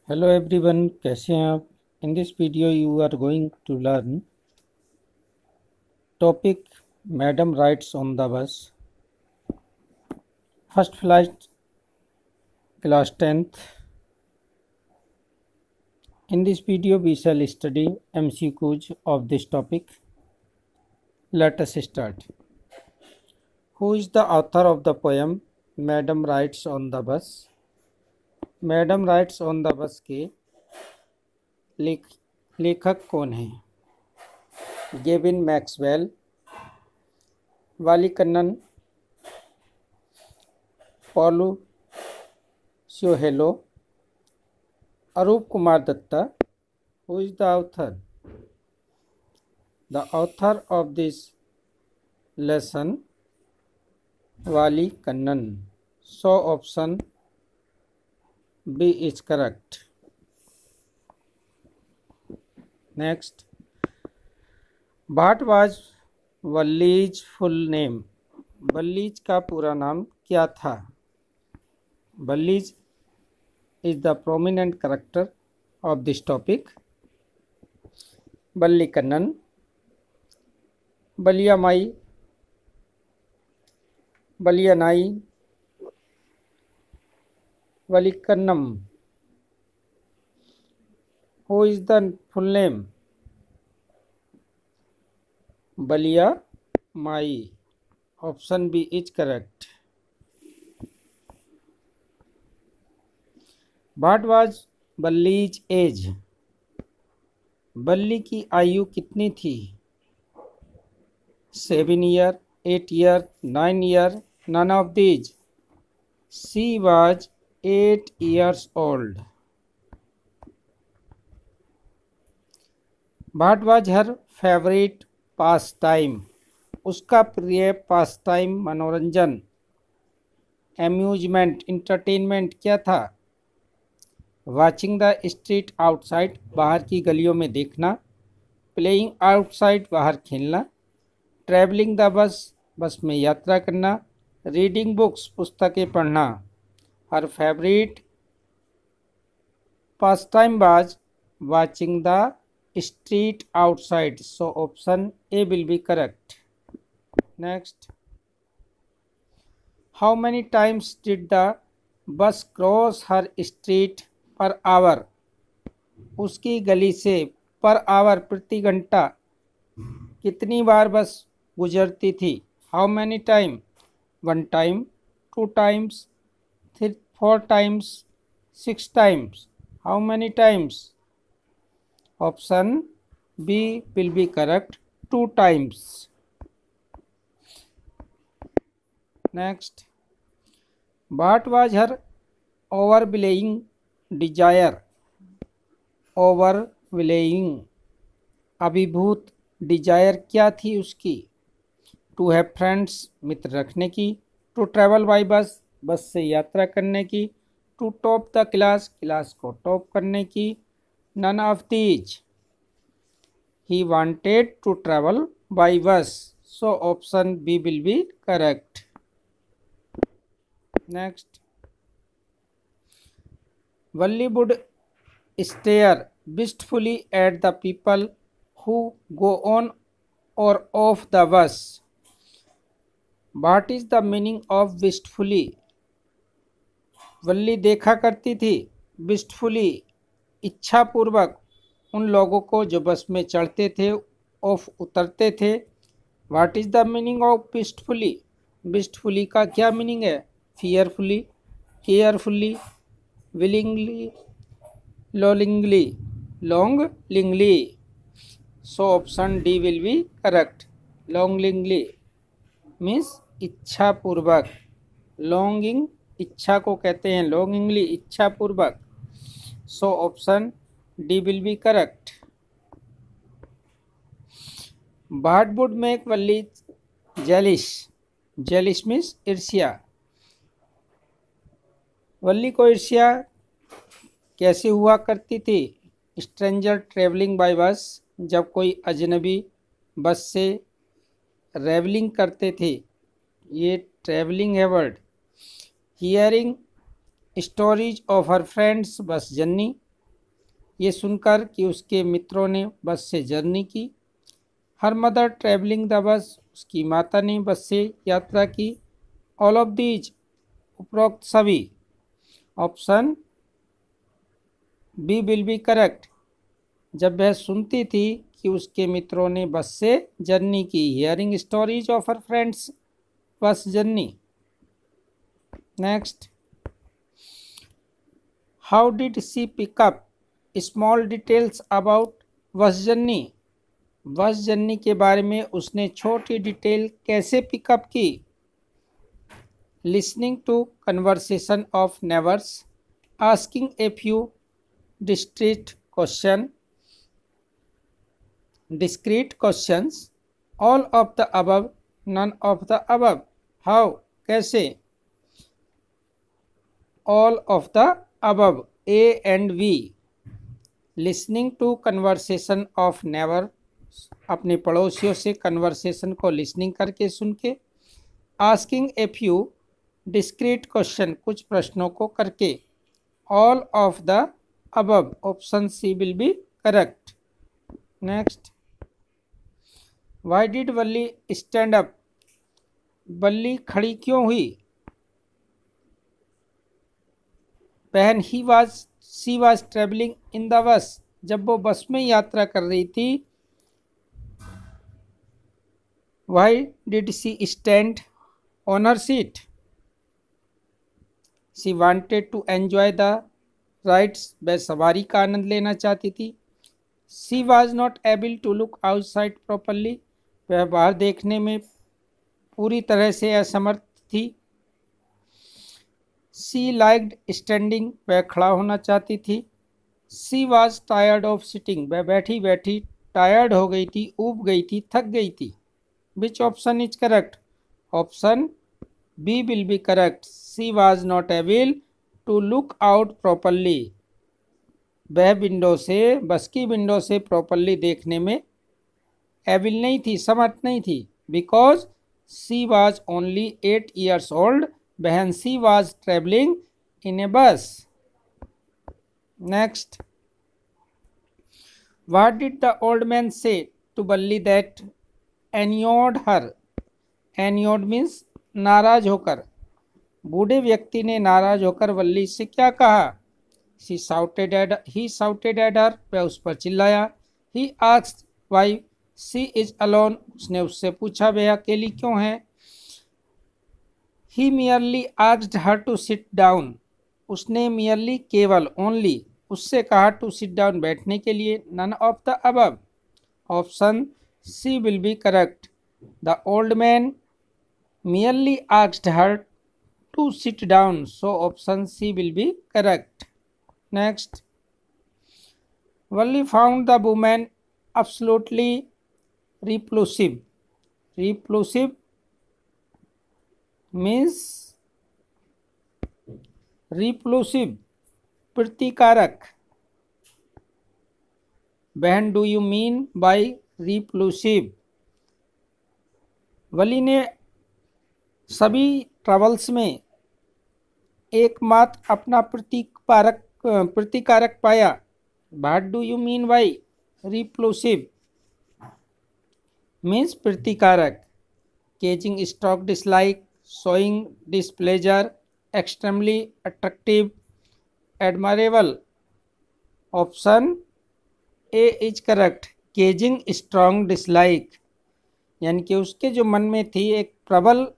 Hello everyone, कैसे हैं आप। In this video you are going to learn topic madam rides on the bus first flight class 10th. In this video we shall study MCQs of this topic. Let us start. Who is the author of the poem Madam Rides on the Bus? Madam rides on the बस के लेखक कौन हैं? Gavin Maxwell, वाली कन्नन, पॉलू स्योहेलो, अरूप Kumar Dutta. Who is the author? The author of this lesson, Valli Kannan. So option B is correct. Next, what was Valli's full name? Valli's का पूरा नाम क्या था? वल्लीज is the prominent character of this topic. बल्ली कन्नन, बलिया माई, Valliyanai, Valli Kannan. Who is the full name? Valliammai. Option B is correct. What was Valli's age? Valli की आयु कितनी थी? 7 year, 8 year, 9 year, none of these. She was 8 years old. What was her favorite pastime? उसका प्रिय पास time, मनोरंजन, amusement, entertainment क्या था? Watching the street outside, बाहर की गलियों में देखना. प्लेइंग आउटसाइड, बाहर खेलना. ट्रैवलिंग द बस, बस में यात्रा करना. रीडिंग बुक्स, पुस्तकें पढ़ना. हर favourite pass time was watching the street outside. So option A will be correct. Next, how many times did the bus cross her street per hour? उसकी गली से per hour, प्रति घंटा, कितनी बार बस गुजरती थी? How many time? 1 time, 2 times, 4 times, 6 times. How many times? Option B will be correct, 2 times. Next, what was her overwhelming desire? Overwhelming, अभिभूत, desire क्या थी उसकी? टू हैव फ्रेंड्स, मित्र रखने की. टू ट्रैवल बाय बस, बस से यात्रा करने की. To top the class, class को टॉप करने की. None of these. He wanted to travel by bus. So option B will be correct. Next, Valli would stare wistfully at the people who go on or off the bus. What is the meaning of wistfully? वल्ली देखा करती थी wistfully, इच्छापूर्वक, उन लोगों को जो बस में चढ़ते थे, ऑफ उतरते थे. What is the meaning of wistfully? wistfully का क्या मीनिंग है? fearfully, carefully, willingly, longingly. So option D will be correct. longingly means इच्छा पूर्वक. longing, इच्छा को कहते हैं. longingly, इच्छा पूर्वक. So option D will be correct. What would make Valli jealous? jealous means ईर्ष्या. वल्ली को ईर्ष्या कैसे हुआ करती थी? स्ट्रेंजर ट्रेवलिंग बाय बस, जब कोई अजनबी बस से ट्रैवलिंग करते थे. ये ट्रैवलिंग है word. Hearing stories of her friends, bus journey. ये सुनकर कि उसके मित्रों ने बस से जर्नी की। Her mother travelling the bus, उसकी माता ने बस से यात्रा की। ऑल ऑफ दीज, उपरोक्त सभी। Option B will be correct. जब वह सुनती थी कि उसके मित्रों ने बस से जर्नी की। Hearing stories of her friends bus journey. Next, how did she pick up small details about bus journey. Bus journey के बारे में उसने छोटी डिटेल कैसे पिकअप की। Listening to conversation of neighbours, asking a few discrete questions, all of the above, none of the above। how, कैसे। all of the above, A and B। listening to conversation of neighbor, अपने पड़ोसियों से conversation को listening करके सुन के। Asking a few discrete question, कुछ प्रश्नों को करके। All of the above, option C will be correct. Next, why did Valli stand up. Valli खड़ी क्यों हुई। When she was travelling in the bus, जब वो बस में यात्रा कर रही थी। Why did she stand on her seat. She wanted to enjoy the rides, वह सवारी का आनंद लेना चाहती थी। She was not able to look outside properly, वह बाहर देखने में पूरी तरह से असमर्थ थी। शी लाइक्ड स्टैंडिंग, वह खड़ा होना चाहती थी। She was tired of sitting, वह बैठी बैठी टायर्ड हो गई थी, ऊब गई थी, थक गई थी। Which option is correct. Option B will be correct. She was not able to look out properly, वह विंडो से, बस की विंडो से प्रॉपरली देखने में एबल नहीं थी, समर्थ नहीं थी। Because she was only 8 years old, when she was traveling in a bus। Next, what did the old man say to Balli that annoyed her। annoyed means नाराज होकर। बूढ़े व्यक्ति ने नाराज होकर वल्ली से क्या कहा। he shouted at her, वह उस पर चिल्लाया। he asked why she is alone, उसने उससे पूछा वह अकेली क्यों है। He merely asked her to sit down, उसने merely केवल only उससे कहा to sit down बैठने के लिए। none of the above, option C will be correct। The old man merely asked her to sit down, so option C will be correct। Next, Valli found the woman absolutely repulsive। repulsive means repulsive, प्रतिकारक। When do you mean by repulsive। वली ने सभी travels में एकमात्र अपना प्रतिकारक पाया। What do you mean by repulsive means प्रतिकारक। Causing strong dislike, showing displeasure, extremely attractive, admirable। Option A is correct. Caging strong dislike, यानी कि उसके जो मन में थी एक प्रबल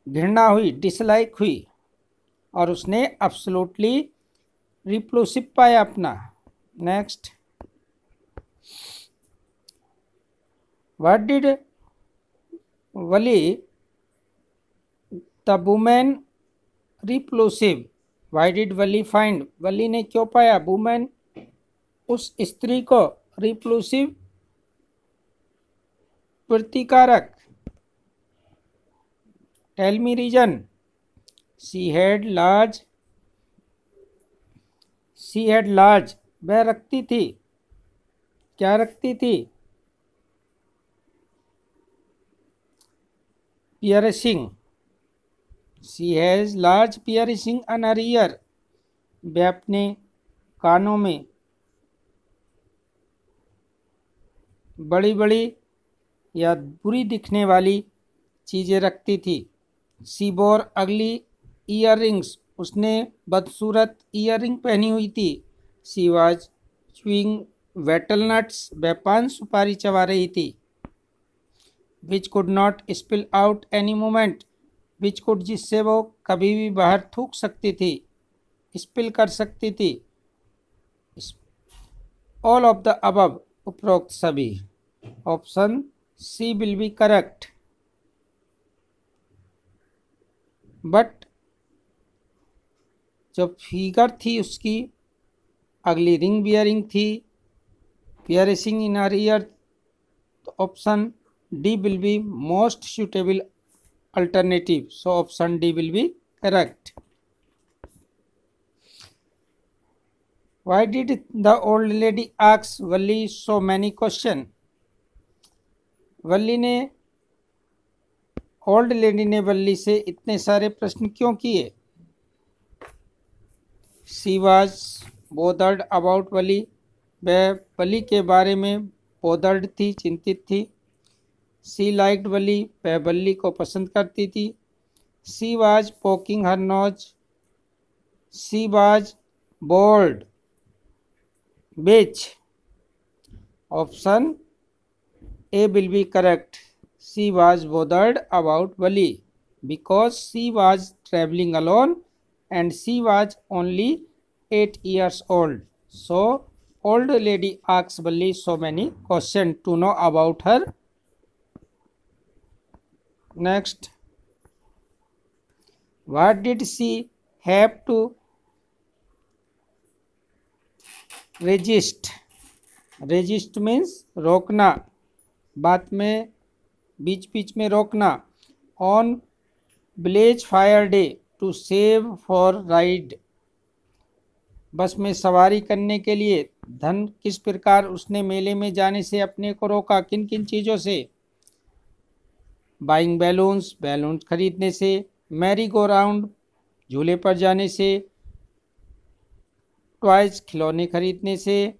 घृणा हुई, डिसलाइक हुई, और उसने एब्सोल्युटली रिप्लोसिव पाया अपना। Next, what did Valli the women repulsive. Why did Valli find, Valli ने क्यों पाया वुमेन उस स्त्री को रिप्लोसिव, प्रतिकारक। Tell me reason. She had large, वह रखती थी, क्या रखती थी। Piercing, she has large piercing on her ear, वह अपने कानों में बड़ी बड़ी या बुरी दिखने वाली चीज़ें रखती थी। शी वोर अगली ईयररिंग्स, उसने बदसूरत ईयररिंग पहनी हुई थी। शी वाज च्यूइंग वेटलनट्स, वह पान सुपारी चबा रही थी। Which could not spill out any moment, which could जिससे वो कभी भी बाहर थूक सकती थी, स्पिल कर सकती थी। ऑल ऑफ द अबव, उपरोक्त सभी। Option C will be correct. But जो फिगर थी उसकी अगली रिंग बियरिंग थी, पियरिंग इन हर ईयर, तो ऑप्शन डी विल बी मोस्ट suitable alternative. So option D will be correct. Why did the old lady ask Valli so many questions? वल्ली ने old lady ने वल्ली से इतने सारे प्रश्न क्यों किए? She was bothered about वली, वह वली के बारे में bothered थी, चिंतित थी। She liked वली, वह वल्ली को पसंद करती थी। She was poking her nose, she was bored. Which? Option A will be correct. She was bothered about Wali because she was traveling alone and she was only 8 years old. So old lady asks Wali so many questions to know about her. Next, what did she have to resist? Resist means रोकना, बात में बीच बीच में रोकना। On village fire day to save for ride, बस में सवारी करने के लिए धन किस प्रकार उसने मेले में जाने से अपने को रोका, किन किन चीज़ों से? बाइंग बैलून्स, बैलून खरीदने से। मैरी गो राउंड, झूले पर जाने से। टॉयज, खिलौने खरीदने से।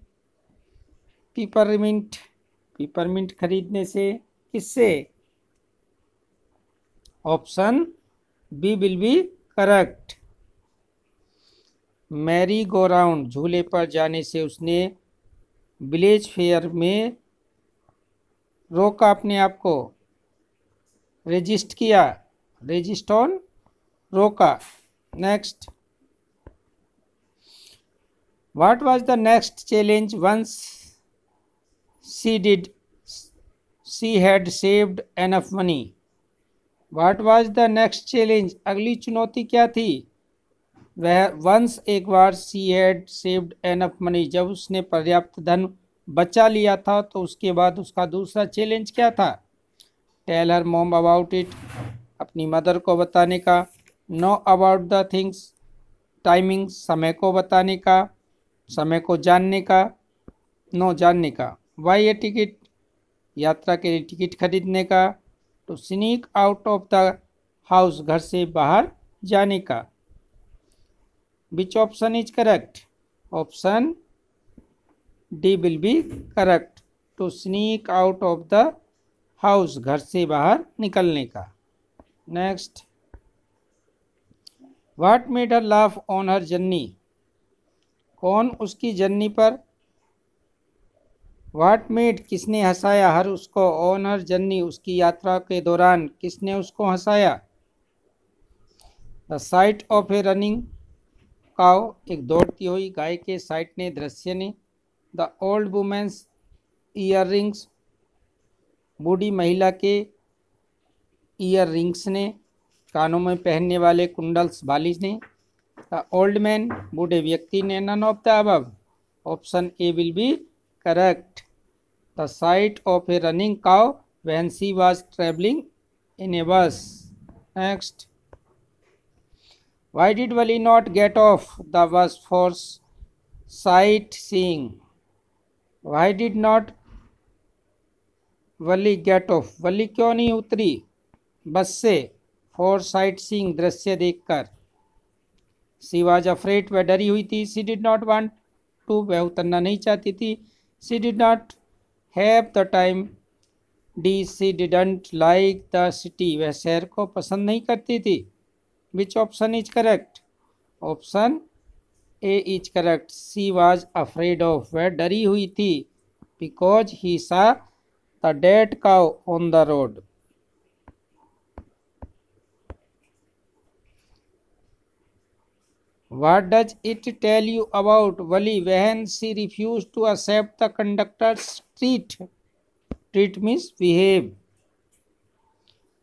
पीपरमिंट, पीपरमिंट खरीदने से। किससे? Option B will be correct. Merry go round, झूले पर जाने से उसने विलेज फेयर में रोका अपने आप को, रेजिस्ट किया, रेजिस्ट ऑन, रोका। Next, what was the next challenge once she had saved enough money? What was the next challenge, अगली चुनौती क्या थी? वह वंस, एक बार, she had saved enough money, जब उसने पर्याप्त धन बचा लिया था, तो उसके बाद उसका दूसरा चैलेंज क्या था? Tell her mom about it, अपनी मदर को बताने का। Know about the things, timing, समय को बताने का, समय को जानने का। नो, जानने का। वाई ए टिकट, यात्रा के लिए टिकट खरीदने का। To sneak out of the house, घर से बाहर जाने का। Which option is correct? Option D will be correct. To sneak out of the house, घर से बाहर निकलने का। Next, what made her laugh on her journey? कौन उसकी जर्नी पर, व्हाट मेड, किसने हंसाया, हर उसको, ऑन हर जर्नी, उसकी यात्रा के दौरान किसने उसको हंसाया? The sight of a running cow, एक दौड़ती हुई गाय के साइट ने, दृश्य ने। The old woman's earrings, बूढ़ी महिला के ईयर रिंग्स ने, कानों में पहनने वाले कुंडल्स, बालिश ने। द ओल्ड मैन, बूढ़े व्यक्ति ने। None of the above, option A will be correct. The sight of a running cow when she was travelling in a bus. Next, why did Valli not get off the bus for sightseeing? Why did not Valli get off, Valli क्यों नहीं उतरी बस से? For sight seeing, दृश्य देखकर। She was afraid, वह डरी हुई थी। She did not want to, वह उतरना नहीं चाहती थी। She did not have the time. D, she didn't like the city, वह शहर को पसंद नहीं करती थी। Which option is correct? Option A is correct, she was afraid of, वह डरी हुई थी। Because he saw the dead cow on the road. What does it tell you about Wali when she refused to accept the conductor's treat? Treat means behave.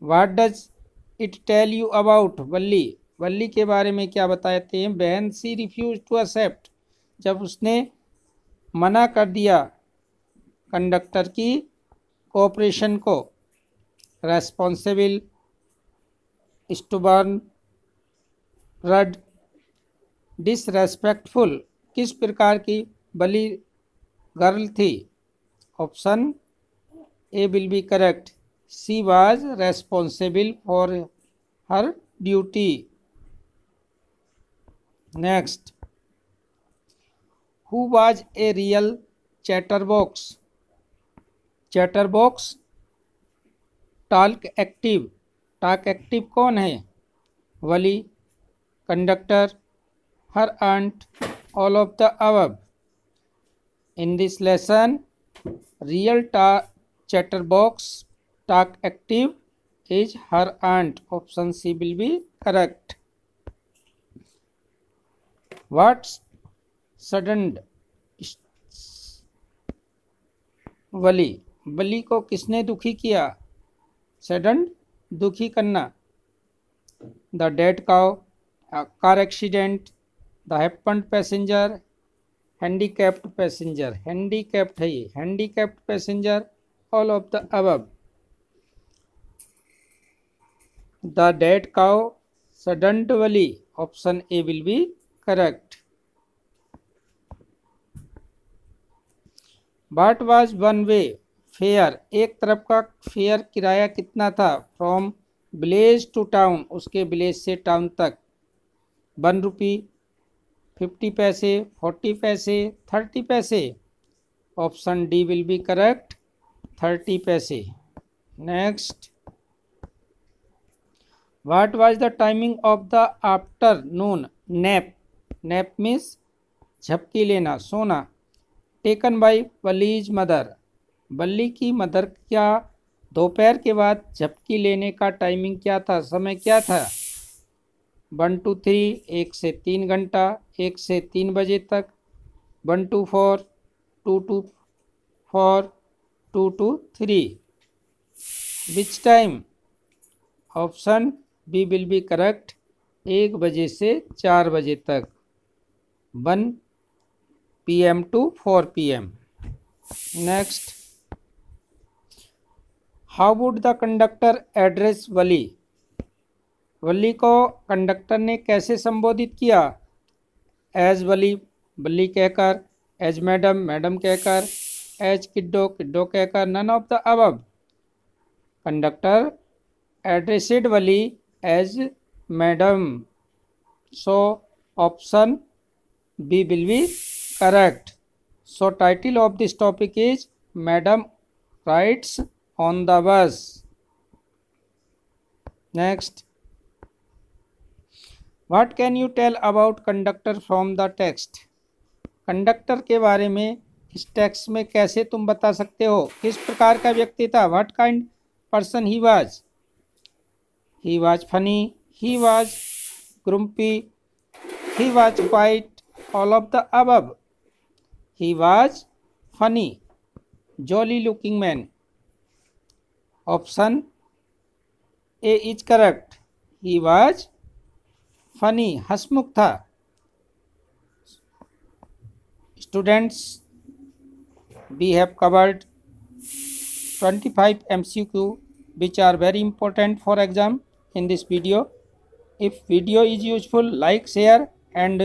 What does it tell you about Wali? वल्ली के बारे में क्या बताते हैं? when she refused to accept, जब उसने मना कर दिया कंडक्टर की कोऑपरेशन को। रेस्पॉन्सिबल, स्टुबर्न, रड, डिसरेस्पेक्टफुल, किस प्रकार की बली गर्ल थी? Option A will be correct, she was responsible for her duty. Next, who was a real chatterbox? Chatterbox talk active, talk active कौन है? वली, conductor, her aunt, all of the above. In this lesson, real chatterbox talk active is her aunt. Option C will be correct. What saddened Valli? Valli को किसने दुखी किया? Sadden, दुखी करना। The dead cow, car accident, the happened passenger, handicapped passenger, handicapped है ये, handicapped passenger, all of the above. The dead cow saddened Valli, option A will be correct. What was one way fare? एक तरफ का fare किराया कितना था? From village to town, उसके village से टाउन तक। 1 रुपी, 50 पैसे, 40 पैसे, 30 पैसे। Option D will be correct, 30 पैसे। Next, what was the timing of the afternoon nap? Nap means झपकी लेना, सोना। टेकन बाय वलीज मदर, वली की मदर क्या दोपहर के बाद झपकी लेने का टाइमिंग क्या था, समय क्या था? 1 to 3, 1 से 3 घंटा, 1 से 3 बजे तक। 1 to 4, 2 to 4, 2 to 3। Which time? Option B will be correct, 1 बजे से 4 बजे तक। 1 PM to 4 PM। Next, how would the conductor address Valli? Valli को कंडक्टर ने कैसे संबोधित किया? एज वली, वली कहकर, एज मैडम, मैडम कहकर, एज किड्डो, किड्डो कहकर, none of the above. Conductor addressed Valli as madam, so option B will be correct. So title of this topic is madam rides on the bus. Next, what can you tell about conductor from the text? Conductor के बारे में इस text में कैसे तुम बता सकते हो? किस प्रकार का व्यक्ति था? What kind person he was? He was funny, he was grumpy, he was quiet, all of the above. He was funny, jolly looking man. Option A is correct, he was funny, हंसमुख था। Students, we have covered 25 MCQ which are very important for exam in this video. If video is useful, like, share and